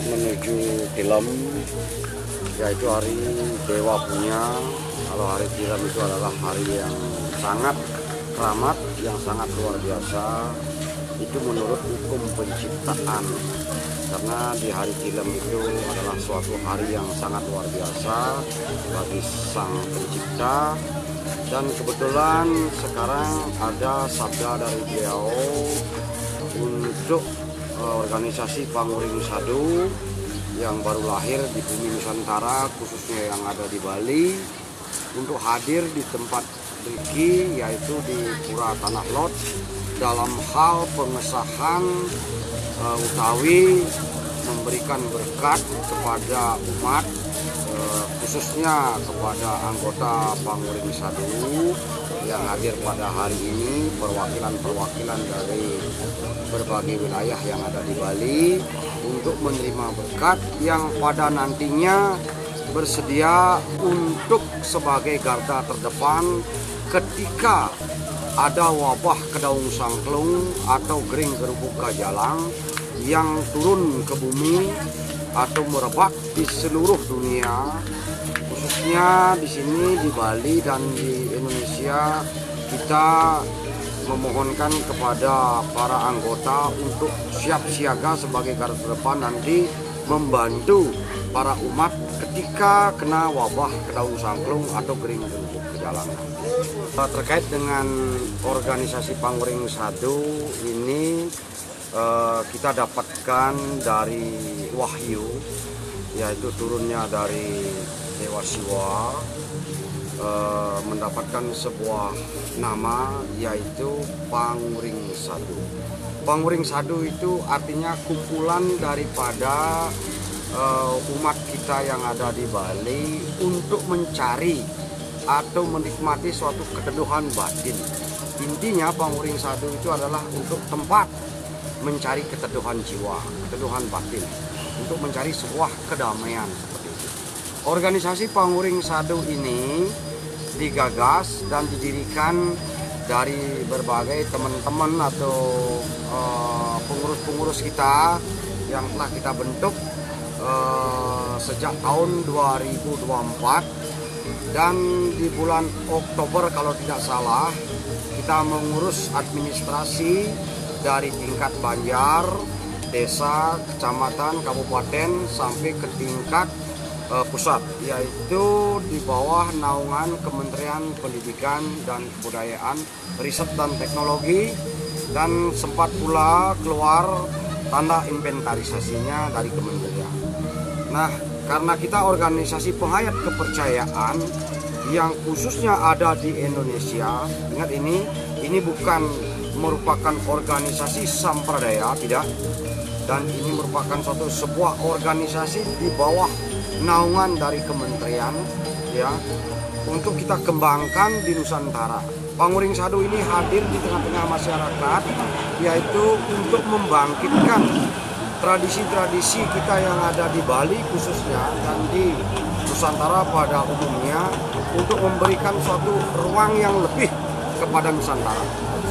menuju film, yaitu hari Dewa Punya. Kalau hari film itu adalah hari yang sangat keramat, yang sangat luar biasa. Itu menurut hukum penciptaan, karena di hari film itu adalah suatu hari yang sangat luar biasa bagi sang pencipta. Dan kebetulan sekarang ada sabda dari beliau untuk organisasi Panguring Sadu yang baru lahir di bumi Nusantara, khususnya yang ada di Bali, untuk hadir di tempat Riki, yaitu di Pura Tanah Lot, dalam hal pengesahan utawi memberikan berkat kepada umat, khususnya kepada anggota Panguring Sadu yang hadir pada hari ini, perwakilan-perwakilan dari berbagai wilayah yang ada di Bali, untuk menerima berkat yang pada nantinya bersedia untuk sebagai garda terdepan ketika ada wabah kedaung sangklung atau gering gerubuk gajalang yang turun ke bumi atau merebak di seluruh dunia, khususnya di sini di Bali dan di Indonesia. Kita memohonkan kepada para anggota untuk siap siaga sebagai garda terdepan nanti membantu para umat ketika kena wabah kedaung sangklung atau gering gerubuk gajalang. Terkait dengan organisasi Panguring Sadu ini, kita dapatkan dari wahyu, yaitu turunnya dari Dewa Siwa, mendapatkan sebuah nama, yaitu Panguring Sadu. Panguring Sadu itu artinya kumpulan daripada umat kita yang ada di Bali untuk mencari atau menikmati suatu keteduhan batin. Intinya Panguring Sadu itu adalah untuk tempat mencari keteduhan jiwa, keteduhan batin, untuk mencari sebuah kedamaian seperti itu. Organisasi Panguring Sadu ini digagas dan didirikan dari berbagai teman-teman atau pengurus-pengurus kita yang telah kita bentuk sejak tahun 2024, dan di bulan Oktober kalau tidak salah kita mengurus administrasi dari tingkat banjar, desa, kecamatan, kabupaten sampai ke tingkat pusat, yaitu di bawah naungan Kementerian Pendidikan dan Kebudayaan, Riset dan Teknologi, dan sempat pula keluar tanda inventarisasinya dari kementerian. Nah, karena kita organisasi penghayat kepercayaan yang khususnya ada di Indonesia, ingat ini bukan merupakan organisasi sampradaya, tidak, dan ini merupakan sebuah organisasi di bawah naungan dari kementerian, ya, untuk kita kembangkan di Nusantara. Panguring Sadu ini hadir di tengah-tengah masyarakat, yaitu untuk membangkitkan tradisi-tradisi kita yang ada di Bali khususnya dan di Nusantara pada umumnya, untuk memberikan suatu ruang yang lebih kepada Nusantara.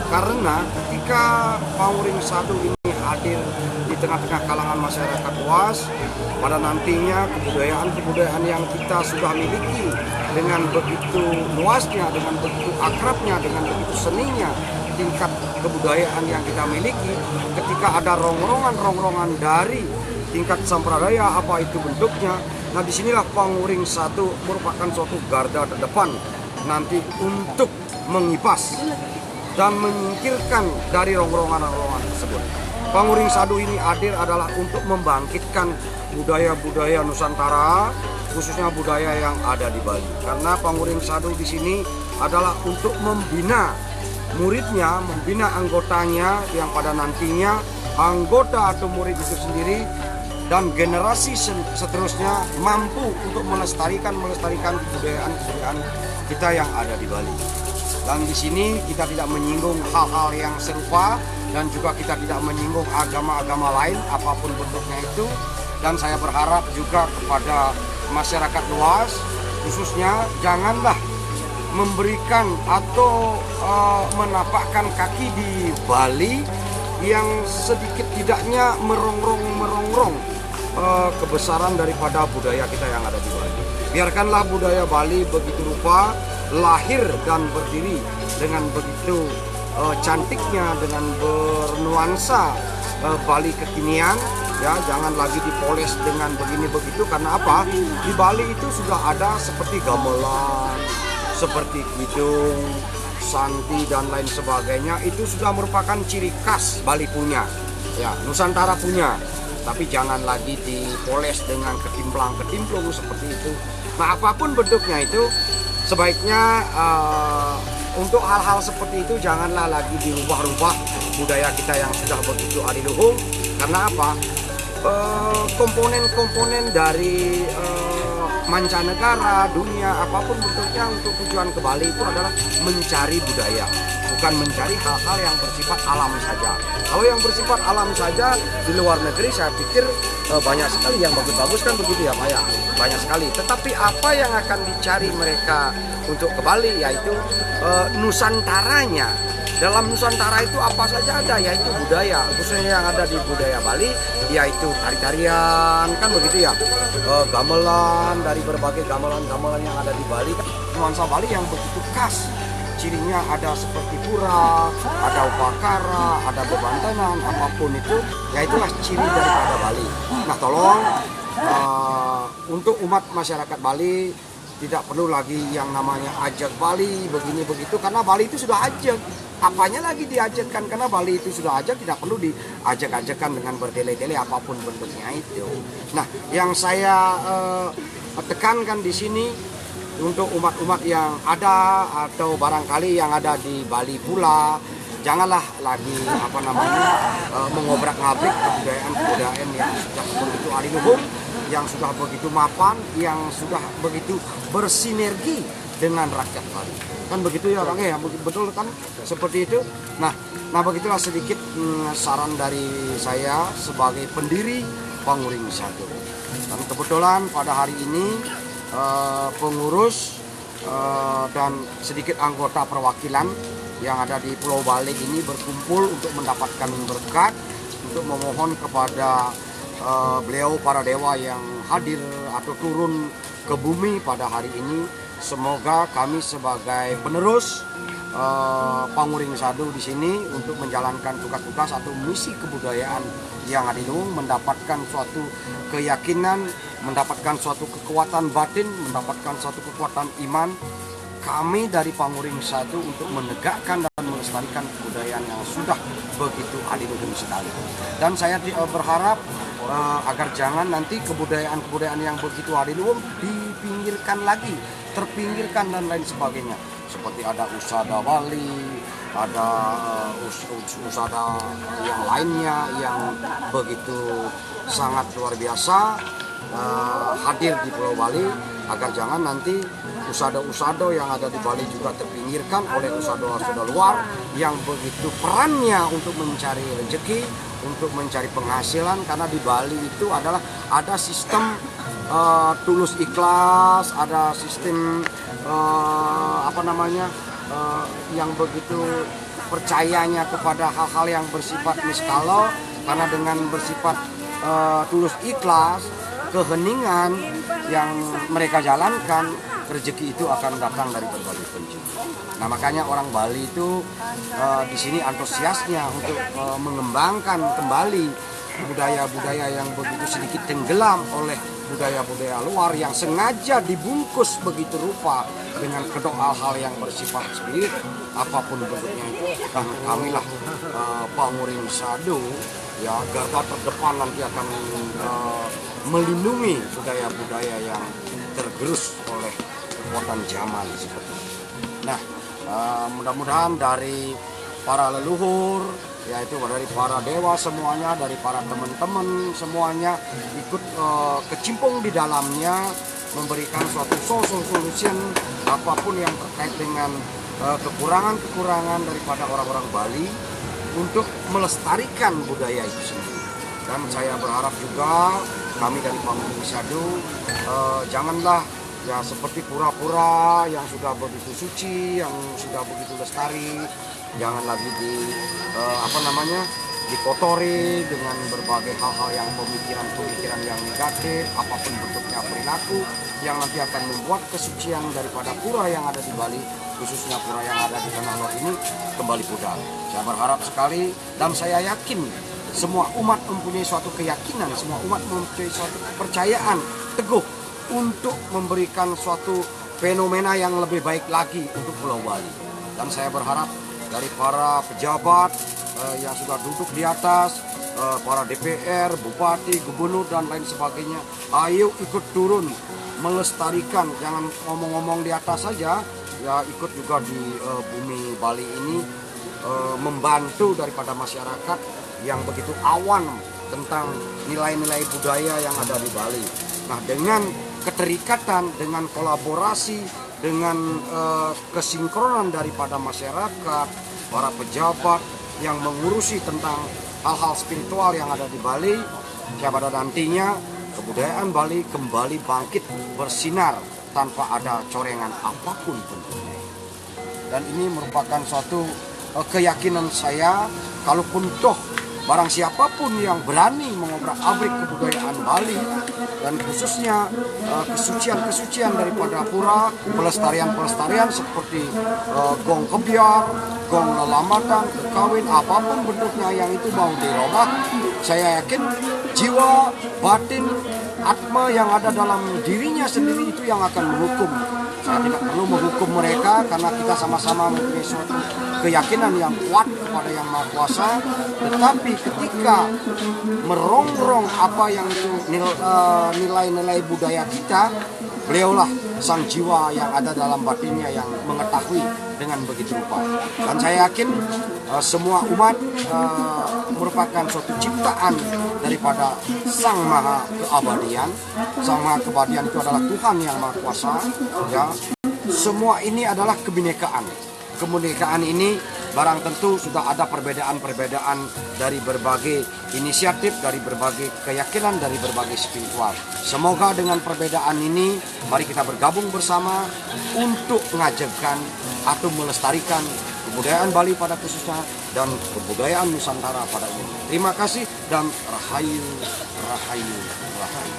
Karena ketika Panguring Sadu ini hadir di tengah-tengah kalangan masyarakat luas, pada nantinya kebudayaan-kebudayaan yang kita sudah miliki dengan begitu luasnya, dengan begitu akrabnya, dengan begitu seninya tingkat kebudayaan yang kita miliki, ketika ada rongrongan-rongrongan dari tingkat sampradaya apa itu bentuknya, nah disinilah Panguring Sadu merupakan suatu garda terdepan nanti untuk mengipas dan menyingkirkan dari rongrongan-rongrongan tersebut. Panguring Sadu ini hadir adalah untuk membangkitkan budaya-budaya Nusantara, khususnya budaya yang ada di Bali. Karena Panguring Sadu di sini adalah untuk membina muridnya, membina anggotanya, yang pada nantinya anggota atau murid itu sendiri dan generasi seterusnya mampu untuk melestarikan kebudayaan kita yang ada di Bali. Dan di sini kita tidak menyinggung hal-hal yang serupa, dan juga kita tidak menyinggung agama-agama lain apapun bentuknya itu. Dan saya berharap juga kepada masyarakat luas, khususnya janganlah memberikan atau menapakkan kaki di Bali yang sedikit tidaknya merongrong kebesaran daripada budaya kita yang ada di Bali. Biarkanlah budaya Bali begitu rupa lahir dan berdiri dengan begitu cantiknya, dengan bernuansa Bali kekinian, ya, jangan lagi dipoles dengan begini begitu. Karena apa? Di Bali itu sudah ada seperti gamelan, seperti kidung, santi dan lain sebagainya. Itu sudah merupakan ciri khas Bali punya, ya, Nusantara punya. Tapi jangan lagi dipoles dengan ketimplang-ketimplung seperti itu. Nah, apapun bentuknya itu sebaiknya untuk hal-hal seperti itu janganlah lagi dirubah-rubah budaya kita yang sudah begitu adiluhung. Karena apa? Komponen-komponen dari mancanegara, dunia, apapun bentuknya untuk tujuan ke Bali itu adalah mencari budaya, bukan mencari hal-hal yang bersifat alam saja. Kalau yang bersifat alam saja di luar negeri saya pikir banyak sekali yang bagus-bagus kan begitu ya Pak ya, banyak sekali. Tetapi apa yang akan dicari mereka untuk ke Bali yaitu Nusantaranya. Dalam Nusantara itu apa saja ada, yaitu budaya, khususnya yang ada di budaya Bali, yaitu tari-tarian, kan begitu ya, gamelan, dari berbagai gamelan-gamelan yang ada di Bali, nuansa Bali yang begitu khas. Cirinya ada seperti pura, ada upakara, ada bebantenan, apapun itu, ya itulah ciri daripada Bali. Nah, tolong untuk umat masyarakat Bali, tidak perlu lagi yang namanya ajak Bali begini begitu, karena Bali itu sudah ajak. Apanya lagi diajakkan, karena Bali itu sudah ajak, tidak perlu diajak-ajakan dengan berdele-dele apapun bentuknya itu. Nah, yang saya tekankan di sini untuk umat-umat yang ada atau barangkali yang ada di Bali pula, janganlah lagi mengobrak-ngabrik kebudayaan yang sudah begitu adiluhung, yang sudah begitu mapan, yang sudah begitu bersinergi dengan rakyat Bali. Kan begitu ya Bang ya, betul kan seperti itu. Nah begitulah sedikit saran dari saya sebagai pendiri Panguring Sado. Dan kebetulan pada hari ini pengurus dan sedikit anggota perwakilan yang ada di Pulau Bali ini berkumpul untuk mendapatkan berkat, untuk memohon kepada beliau para dewa yang hadir atau turun ke bumi pada hari ini. Semoga kami sebagai penerus Panguring Sado di sini untuk menjalankan tugas-tugas atau misi kebudayaan yang adiluhung, mendapatkan suatu keyakinan, mendapatkan suatu kekuatan batin, mendapatkan suatu kekuatan iman. Kami dari Panguring Sado untuk menegakkan dan melestarikan kebudayaan yang sudah begitu adiluhung sekali. Dan saya berharap agar jangan nanti kebudayaan-kebudayaan yang begitu adiluhung dipinggirkan lagi, terpinggirkan dan lain sebagainya. Seperti ada Usada Bali, ada usada yang lainnya yang begitu sangat luar biasa hadir di Pulau Bali, agar jangan nanti usada-usada yang ada di Bali juga terpinggirkan oleh usada-usada luar yang begitu perannya untuk mencari rezeki, untuk mencari penghasilan. Karena di Bali itu adalah ada sistem tulus ikhlas, ada sistem yang begitu percayanya kepada hal-hal yang bersifat niskala. Karena dengan bersifat tulus ikhlas, keheningan yang mereka jalankan, rezeki itu akan datang dari berbagai penjuru. Nah makanya orang Bali itu di sini antusiasnya untuk mengembangkan kembali budaya-budaya yang begitu sedikit tenggelam oleh budaya-budaya luar yang sengaja dibungkus begitu rupa dengan kedok hal-hal yang bersifat spirit apapun bentuknya itu. Dan kamilah Panguring Sado, ya, garda terdepan nanti akan melindungi budaya-budaya yang tergerus oleh kekuatan zaman seperti itu. Nah, mudah-mudahan dari para leluhur, yaitu dari para dewa semuanya, dari para teman-teman semuanya ikut kecimpung di dalamnya, memberikan suatu solution apapun yang terkait dengan kekurangan-kekurangan daripada orang-orang Bali untuk melestarikan budaya itu sendiri. Dan saya berharap juga kami dari Panguring Sado janganlah ya seperti pura-pura yang sudah begitu suci, yang sudah begitu lestari, jangan lagi dikotori dengan berbagai hal-hal yang pemikiran-pemikiran yang negatif, apapun bentuknya perilaku yang nanti akan membuat kesucian daripada pura yang ada di Bali, khususnya pura yang ada di Tanah Lot ini kembali pudar. Saya berharap sekali dan saya yakin semua umat mempunyai suatu keyakinan, semua umat mempunyai suatu kepercayaan teguh untuk memberikan suatu fenomena yang lebih baik lagi untuk Pulau Bali. Dan saya berharap dari para pejabat yang sudah duduk di atas, para DPR, bupati, gubernur dan lain sebagainya, ayo ikut turun melestarikan, jangan ngomong-ngomong di atas saja, ya ikut juga di bumi Bali ini, membantu daripada masyarakat yang begitu awan tentang nilai-nilai budaya yang ada di Bali. Nah, dengan keterikatan, dengan kolaborasi, dengan kesinkronan daripada masyarakat, para pejabat yang mengurusi tentang hal-hal spiritual yang ada di Bali, pada nantinya kebudayaan Bali kembali bangkit bersinar tanpa ada corengan apapun tentunya. Dan ini merupakan suatu keyakinan saya, kalaupun toh barang siapapun yang berani mengobrak-abrik kebudayaan Bali dan khususnya kesucian-kesucian daripada pura, pelestarian-pelestarian seperti gong kebiar, gong lelambatan, kawin, apapun bentuknya yang itu mau dirubah, saya yakin jiwa, batin, atma yang ada dalam dirinya sendiri itu yang akan menghukum. Saya tidak perlu menghukum mereka karena kita sama-sama mempunyai suatu keyakinan yang kuat kepada Yang Maha Kuasa. Tetapi ketika merongrong apa yang itu nilai-nilai budaya kita, beliaulah sang jiwa yang ada dalam batinnya yang mengetahui dengan begitu rupa. Dan saya yakin semua umat merupakan suatu ciptaan daripada Sang Maha Keabadian. Sang Maha Keabadian itu adalah Tuhan Yang Maha Kuasa. Ya, semua ini adalah kebinekaan. Kebinekaan ini barang tentu sudah ada perbedaan-perbedaan dari berbagai inisiatif, dari berbagai keyakinan, dari berbagai spiritual. Semoga dengan perbedaan ini, mari kita bergabung bersama untuk mengajarkan atau melestarikan kebudayaan Bali pada khususnya dan kebudayaan Nusantara pada umumnya. Terima kasih dan rahayu, rahayu, rahayu.